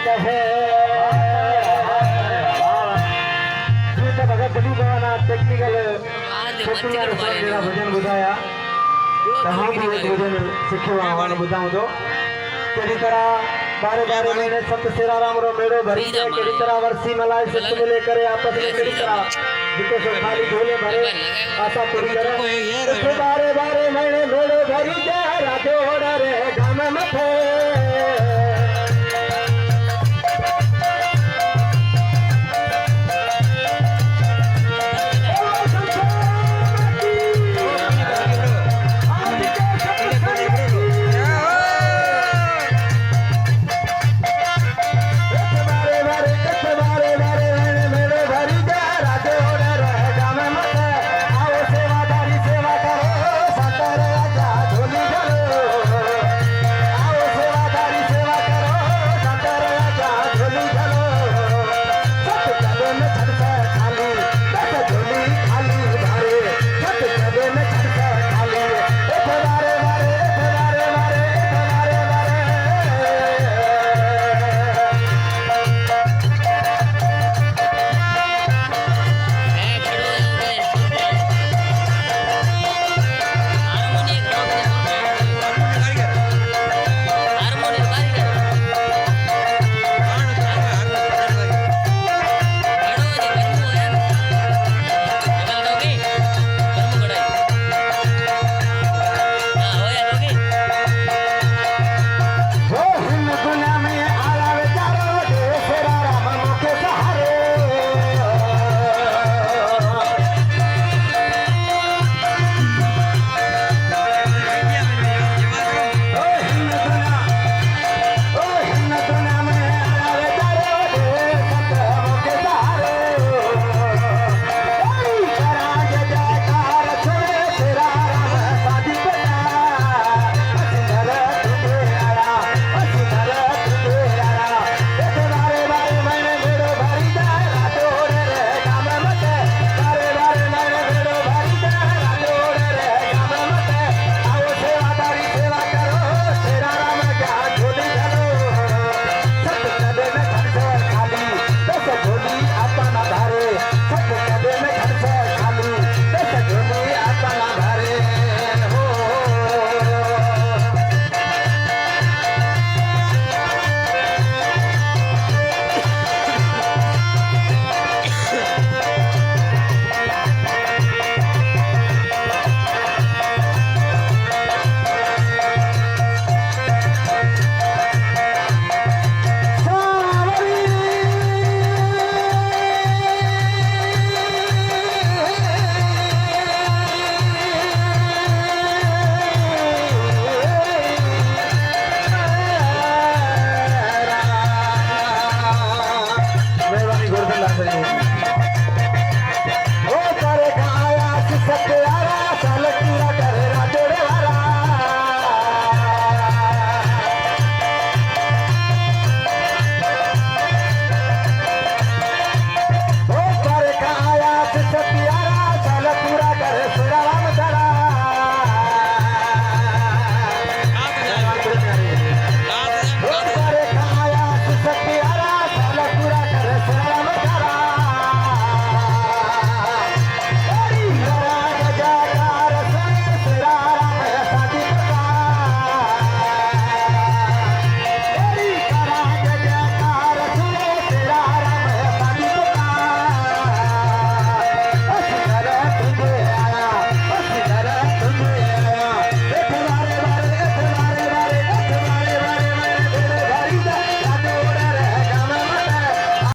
कहे भगत दिलीप बाबा टेक्निकल भजन बुधाया तहां भी एक भजन सिखियो आवान बुधाऊं तो कड़ी तरह बारे बारे महीने संत सिराराम रो मेड़ो भरी है कड़ी तरह वर्षी मलाई से मिले करे आपस में कड़ी तरह जिको सो खाली ढोले भरे आशा पूरी करे बारे बारे महीने मेड़ो भरी है राधे ओड़ा रे गाम मथे